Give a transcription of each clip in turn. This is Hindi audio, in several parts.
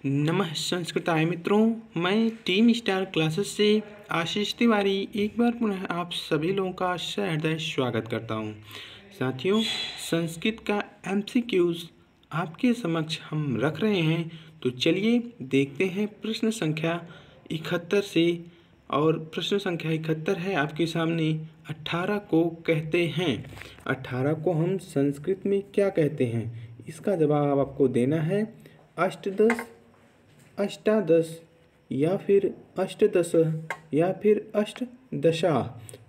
नमः संस्कृताय मित्रों, मैं टीम स्टार क्लासेस से आशीष तिवारी एक बार पुनः आप सभी लोगों का सहृदय स्वागत करता हूं। साथियों, संस्कृत का एमसीक्यूज आपके समक्ष हम रख रहे हैं, तो चलिए देखते हैं प्रश्न संख्या 71 से। और प्रश्न संख्या 71 है आपके सामने, 18 को कहते हैं। 18 को हम संस्कृत में क्या कहते हैं, इसका जवाब आपको देना है अष्टदश, अष्टादश या फिर अष्टदश या फिर अष्टदशा।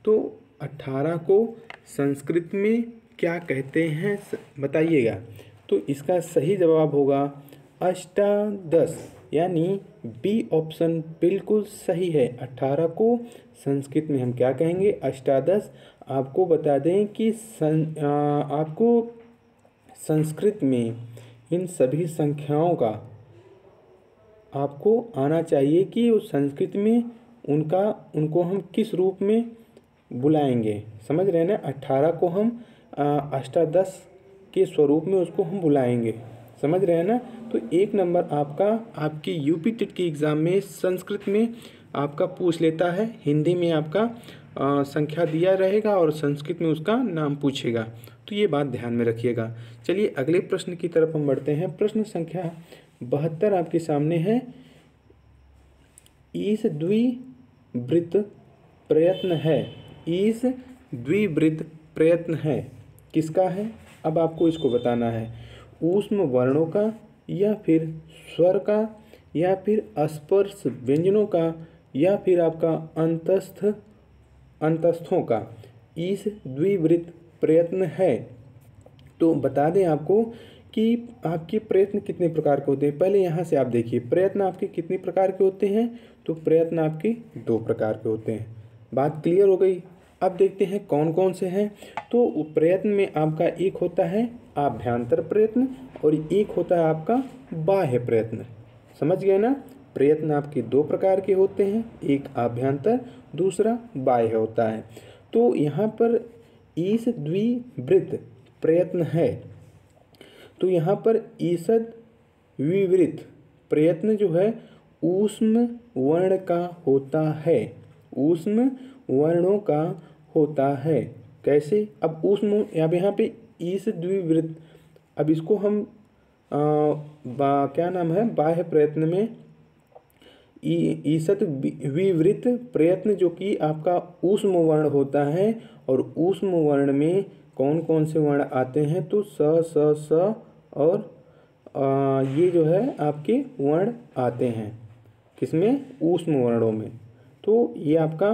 तो 18 को संस्कृत में क्या कहते हैं बताइएगा। तो इसका सही जवाब होगा अष्टादश, यानी बी ऑप्शन बिल्कुल सही है। 18 को संस्कृत में हम क्या कहेंगे, अष्टादश। आपको बता दें कि आपको संस्कृत में इन सभी संख्याओं का आपको आना चाहिए कि उस संस्कृत में उनको हम किस रूप में बुलाएंगे। समझ रहे हैं ना। 18 को हम अष्टादश के स्वरूप में उसको हम बुलाएंगे। समझ रहे हैं ना। तो 1 नंबर आपका आपकी यूपी टेट के एग्ज़ाम में संस्कृत में आपका पूछ लेता है। हिंदी में आपका संख्या दिया रहेगा और संस्कृत में उसका नाम पूछेगा। तो ये बात ध्यान में रखिएगा। चलिए अगले प्रश्न की तरफ हम बढ़ते हैं। प्रश्न संख्या 72 आपके सामने है। ईश द्विवृत्त प्रयत्न है। ईश द्विवृत्त प्रयत्न है किसका है, अब आपको इसको बताना है। ऊष्म वर्णों का या फिर स्वर का या फिर स्पर्श व्यंजनों का या फिर आपका अंतस्थों का ईश द्विवृत्त प्रयत्न है। तो बता दें आपको कि आपके प्रयत्न कितने प्रकार के होते हैं। पहले यहाँ से आप देखिए, प्रयत्न आपके कितने प्रकार के होते हैं। तो प्रयत्न आपके 2 प्रकार के होते हैं। बात क्लियर हो गई। अब देखते हैं कौन कौन से हैं। तो प्रयत्न में आपका एक होता है आभ्यंतर प्रयत्न और एक होता है आपका बाह्य प्रयत्न। समझ गए ना। प्रयत्न आपके 2 प्रकार के होते हैं, एक आभ्यंतर, दूसरा बाह्य होता है। तो यहाँ पर ईश द्विवृत्त प्रयत्न है, तो यहाँ पर ईषद विवृत प्रयत्न जो है ऊष्म वर्ण का होता है। ऊष्म वर्णों का होता है। कैसे, अब ऊष्म, अब यहाँ पे ईश द्विवृत, अब इसको हम क्या नाम है, बाह्य प्रयत्न में ईषद विवृत प्रयत्न जो कि आपका ऊष्म वर्ण होता है। और ऊष्म वर्ण में कौन कौन से वर्ण आते हैं, तो स और ये जो है आपके वर्ण आते हैं किसमें, ऊष्म वर्णों में। तो ये आपका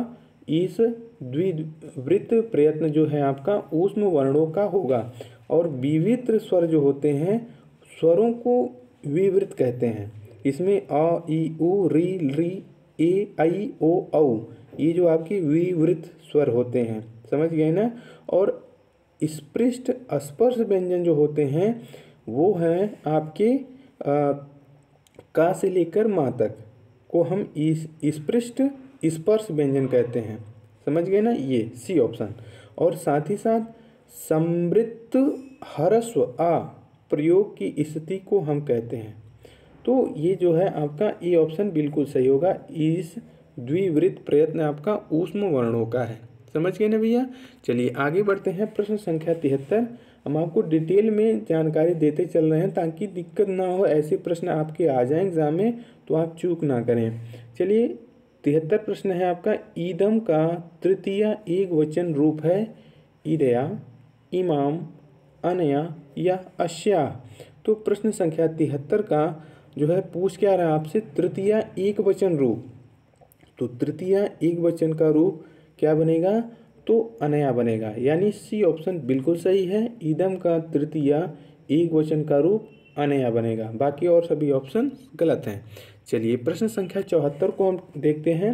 ईश द्विवृत्त प्रयत्न जो है आपका ऊष्म वर्णों का होगा। और विवृत स्वर जो होते हैं, स्वरों को विवृत कहते हैं। इसमें अ ई उ री री ए आई ओ औ, ये जो आपके विवृत स्वर होते हैं। समझ गए ना। और स्पृष्ट स्पर्श व्यंजन जो होते हैं वो हैं आपके का से लेकर माँ तक को हम स्पृष्ट स्पर्श व्यंजन कहते हैं। समझ गए ना, ये सी ऑप्शन। और साथ ही साथ समृद्ध ह्रस्व आ प्रयोग की स्थिति को हम कहते हैं। तो ये जो है आपका ए ऑप्शन बिल्कुल सही होगा। इस द्विवृत्त प्रयत्न आपका ऊष्म वर्णों का है। समझ गए ना भैया। चलिए आगे बढ़ते हैं। प्रश्न संख्या 73, हम आपको डिटेल में जानकारी देते चल रहे हैं ताकि दिक्कत ना हो, ऐसे प्रश्न आपके आ जाएं एग्जाम में तो आप चूक ना करें। चलिए 73 प्रश्न है आपका। ईदम का तृतीय एक वचन रूप है ईदया, इमाम, अनया या अश्या। तो प्रश्न संख्या 73 का जो है पूछ क्या रहा है आपसे, तृतीय एक वचन रूप। तो तृतीय एक वचन का रूप क्या बनेगा, तो अनया बनेगा, यानी सी ऑप्शन बिल्कुल सही है। ईदम का तृतीय एक वचन का रूप अनया बनेगा, बाकी और सभी ऑप्शन गलत हैं। चलिए प्रश्न संख्या 74 को हम देखते हैं।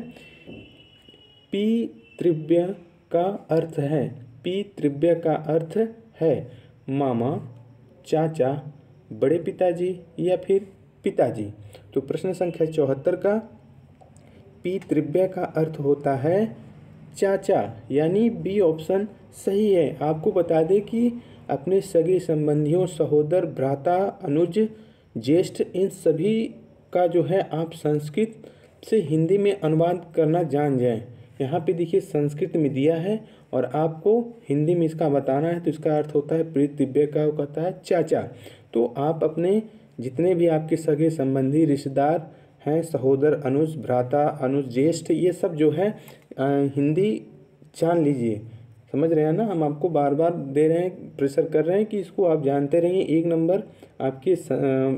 पितृव्य का अर्थ है, पितृव्य का अर्थ है मामा, चाचा, बड़े पिताजी या फिर पिताजी। तो प्रश्न संख्या 74 का पितृव्य का अर्थ होता है चाचा, यानी बी ऑप्शन सही है। आपको बता दें कि अपने सगे संबंधियों, सहोदर, भ्राता, अनुज, ज्येष्ठ, इन सभी का जो है आप संस्कृत से हिंदी में अनुवाद करना जान जाएं। यहाँ पे देखिए संस्कृत में दिया है और आपको हिंदी में इसका बताना है। तो इसका अर्थ होता है प्रीत दिव्य का कहता है चाचा। तो आप अपने जितने भी आपके सगे संबंधी रिश्तेदार हैं, सहोदर, अनुज, भ्राता, अनुज, ज्येष्ठ, ये सब जो है हिंदी जान लीजिए। समझ रहे हैं ना, हम आपको बार बार दे रहे हैं, प्रेशर कर रहे हैं कि इसको आप जानते रहिए। 1 नंबर आपके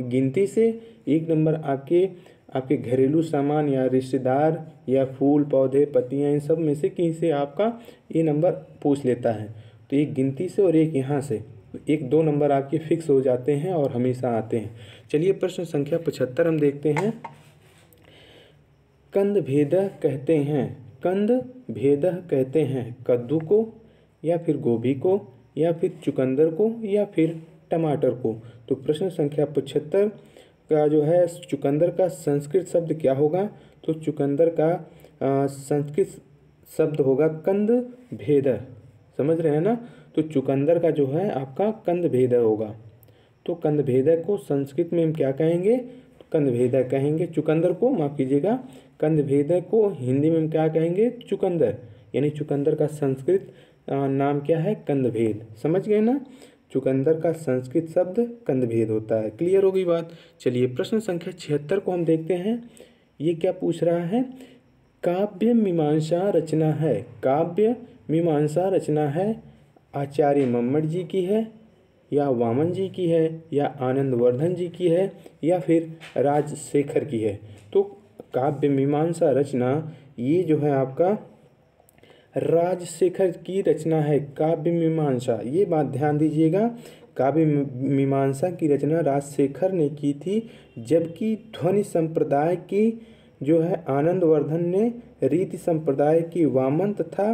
गिनती से, 1 नंबर आपके घरेलू सामान या रिश्तेदार या फूल पौधे पत्तियां, इन सब में से कहीं से आपका ये नंबर पूछ लेता है। तो 1 गिनती से और 1 यहाँ से, 1-2 नंबर आपके फिक्स हो जाते हैं और हमेशा आते हैं। चलिए प्रश्न संख्या 75 हम देखते हैं। कंद भेदह कहते हैं, कंद भेदह कहते हैं कद्दू को या फिर गोभी को या फिर चुकंदर को या फिर टमाटर को। तो प्रश्न संख्या 75 का जो है चुकंदर का संस्कृत शब्द क्या होगा? तो चुकंदर का संस्कृत शब्द होगा कंद भेदह। समझ रहे हैं ना, तो चुकंदर का जो है आपका कंद भेदह होगा। तो कंद भेदह को संस्कृत में हम क्या कहेंगे? कंद भेदह कहेंगे। चुकंदर को, माफ़ कीजिएगा, कंद भेदह को हिंदी में हम क्या कहेंगे? चुकंदर। यानी चुकंदर का संस्कृत नाम क्या है? कंदभेद। समझ गए ना, चुकंदर का संस्कृत शब्द कंदभेद होता है। क्लियर हो गई बात। चलिए प्रश्न संख्या 76 को हम देखते हैं। ये क्या पूछ रहा है? काव्य मीमांसा रचना है, काव्य मीमांसा रचना है आचार्य मम्मट जी की है या वामन जी की है या आनंदवर्धन जी की है या फिर राजशेखर की है। तो काव्य मीमांसा रचना ये जो है आपका राजशेखर की रचना है। काव्य मीमांसा, ये बात ध्यान दीजिएगा, काव्य मीमांसा की रचना राजशेखर ने की थी, जबकि ध्वनि संप्रदाय की जो है आनंदवर्धन ने, रीति संप्रदाय की वामन तथा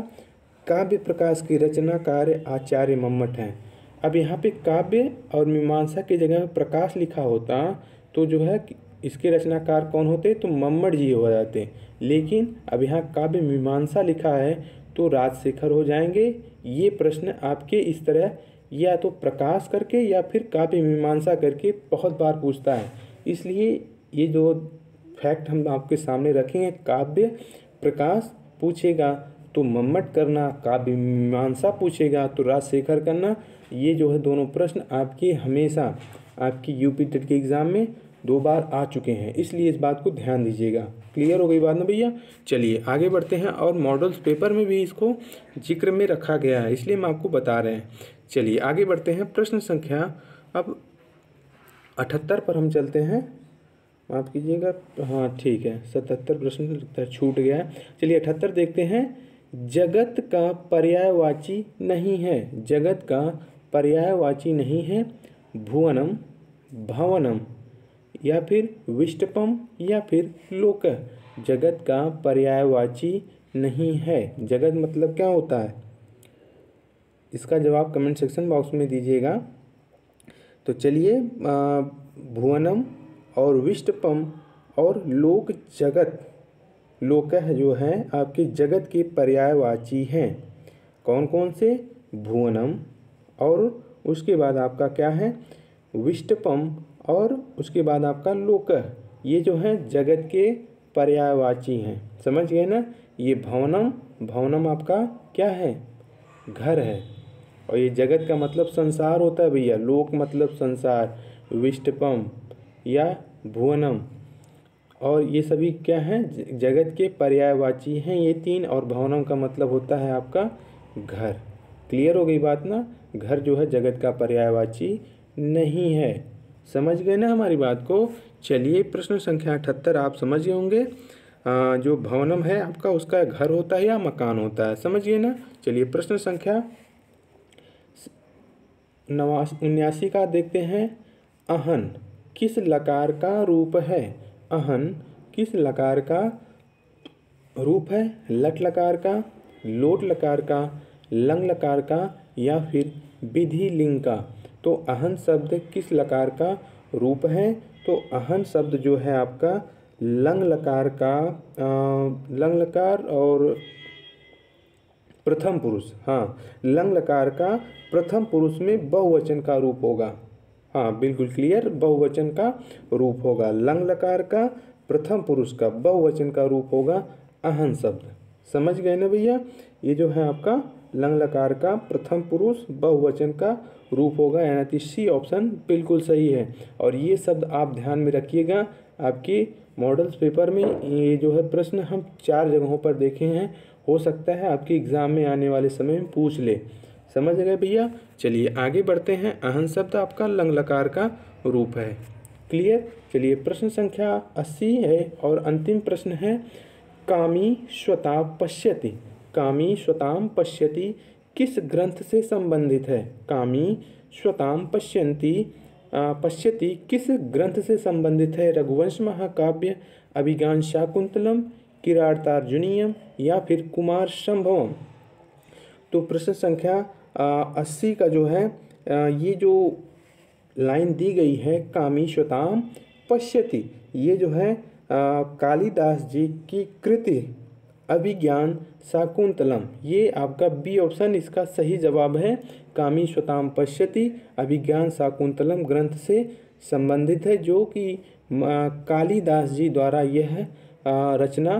काव्य प्रकाश की रचनाकार आचार्य मम्मट हैं। अब यहाँ पे काव्य और मीमांसा की जगह प्रकाश लिखा होता तो जो है इसके रचनाकार कौन होते? तो मम्मट जी हो जाते। लेकिन अब यहाँ काव्य मीमांसा लिखा है तो राजशेखर हो जाएंगे। ये प्रश्न आपके इस तरह या तो प्रकाश करके या फिर काव्य मीमांसा करके बहुत बार पूछता है। इसलिए ये जो फैक्ट हम आपके सामने रखेंगे, काव्य प्रकाश पूछेगा तो मम्मट करना, काव्य मीमांसा पूछेगा तो राजशेखर करना। ये जो है दोनों प्रश्न आपके हमेशा आपकी यूपी टेट के एग्ज़ाम में 2 बार आ चुके हैं, इसलिए इस बात को ध्यान दीजिएगा। क्लियर हो गई बात ना भैया? चलिए आगे बढ़ते हैं। और मॉडल्स पेपर में भी इसको जिक्र में रखा गया है, इसलिए हम आपको बता रहे हैं। चलिए आगे बढ़ते हैं। प्रश्न संख्या अब 78 पर हम चलते हैं। माफ़ कीजिएगा, हाँ ठीक है, 77 प्रश्न लगता है छूट गया है। चलिए 78 देखते हैं। जगत का पर्यायवाची नहीं है, जगत का पर्यायवाची नहीं है भुवनम, भवनम या फिर विष्टपम या फिर लोकः। जगत का पर्यायवाची नहीं है। जगत मतलब क्या होता है? इसका जवाब कमेंट सेक्शन बॉक्स में दीजिएगा। तो चलिए भुवनम और विष्टपम और लोक, जगत, लोकः जो है आपके जगत के पर्यायवाची हैं। कौन कौन से? भुवनम और उसके बाद आपका क्या है? विष्टपम और उसके बाद आपका लोकः। ये जो है जगत के पर्यायवाची हैं। समझ गए ना? ये भवनम, भवनम आपका क्या है? घर है। और ये जगत का मतलब संसार होता है भैया। लोक मतलब संसार, विष्टपम या भुवनम, और ये सभी क्या हैं? जगत के पर्यायवाची हैं ये 3। और भवनम का मतलब होता है आपका घर। क्लियर हो गई बात ना? घर जो है जगत का पर्यायवाची नहीं है। समझ गए ना हमारी बात को? चलिए प्रश्न संख्या 78 आप समझ गए होंगे। जो भवनम है आपका उसका घर होता है या मकान होता है। समझ गए ना? चलिए प्रश्न संख्या 79 का देखते हैं। अहन किस लकार का रूप है? अहन किस लकार का रूप है? लट लकार का, लोट लकार का, लंग लकार का या फिर विधि लिंग का। तो अहन शब्द किस लकार का रूप है? तो अहन शब्द जो है आपका लंग लकार का, लंग लकार और प्रथम पुरुष, हाँ, लंग लकार का प्रथम पुरुष में बहुवचन का रूप होगा। हाँ बिल्कुल क्लियर, बहुवचन का रूप होगा। लंग लकार का प्रथम पुरुष का बहुवचन का रूप होगा अहन शब्द। समझ गए ना भैया? ये जो है आपका लंग लकार का प्रथम पुरुष बहुवचन का रूप होगा, यानी कि सी ऑप्शन बिल्कुल सही है। और ये शब्द आप ध्यान में रखिएगा, आपके मॉडल्स पेपर में ये जो है प्रश्न हम 4 जगहों पर देखे हैं, हो सकता है आपके एग्जाम में आने वाले समय में पूछ ले। समझ गए भैया? चलिए आगे बढ़ते हैं। अहन शब्द आपका लंग लकार का रूप है। क्लियर? चलिए प्रश्न संख्या 80 है और अंतिम प्रश्न है, कामी श्वता पश्यति। कामी श्वताम पश्यति किस ग्रंथ से संबंधित है? कामी श्वताम पश्यति किस ग्रंथ से संबंधित है? रघुवंश महाकाव्य, अभिज्ञान शाकुंतलम, किरातार्जुनीयम या फिर कुमार संभवम। तो प्रश्न संख्या 80 का जो है ये जो लाइन दी गई है, कामी श्वताम पश्यति, ये जो है कालिदास जी की कृति अभिज्ञान शाकुंतलम, ये आपका बी ऑप्शन इसका सही जवाब है। कामी श्वताम पश्यति अभिज्ञान शाकुंतलम ग्रंथ से संबंधित है, जो कि कालिदास जी द्वारा यह रचना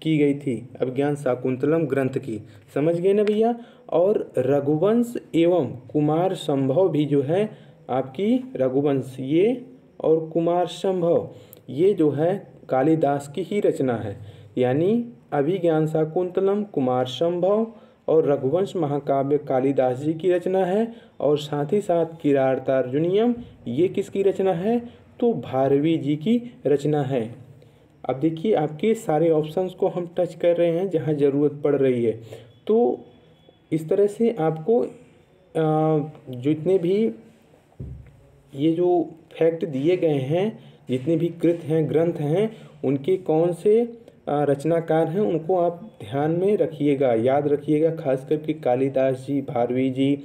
की गई थी, अभिज्ञान शाकुंतलम ग्रंथ की। समझ गए ना भैया? और रघुवंश एवं कुमार संभव भी जो है आपकी, रघुवंश ये और कुमार संभव ये जो है कालिदास की ही रचना है, यानी अभिज्ञान शाकुंतलम, कुमार संभव और रघुवंश महाकाव्य कालिदास जी की रचना है। और साथ ही साथ किरातार्जुनीयम ये किसकी रचना है? तो भारवी जी की रचना है। अब देखिए आपके सारे ऑप्शंस को हम टच कर रहे हैं जहां ज़रूरत पड़ रही है। तो इस तरह से आपको जितने भी ये जो फैक्ट दिए गए हैं, जितने भी कृत हैं, ग्रंथ हैं, उनके कौन से रचनाकार हैं उनको आप ध्यान में रखिएगा, याद रखिएगा। खास करके कालिदास जी, भारवी जी,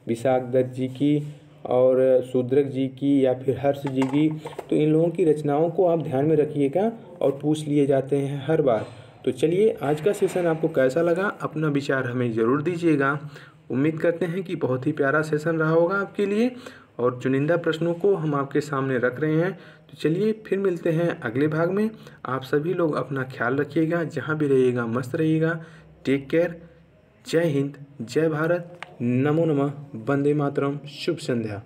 विशाख दत्त जी की और शूद्रक जी की या फिर हर्ष जी की, तो इन लोगों की रचनाओं को आप ध्यान में रखिएगा और पूछ लिए जाते हैं हर बार। तो चलिए आज का सेशन आपको कैसा लगा, अपना विचार हमें ज़रूर दीजिएगा। उम्मीद करते हैं कि बहुत ही प्यारा सेशन रहा होगा आपके लिए और चुनिंदा प्रश्नों को हम आपके सामने रख रहे हैं। तो चलिए फिर मिलते हैं अगले भाग में। आप सभी लोग अपना ख्याल रखिएगा, जहाँ भी रहिएगा मस्त रहिएगा। Take care. जय हिंद, जय भारत, नमो नमः, वंदे मातरम, शुभ संध्या।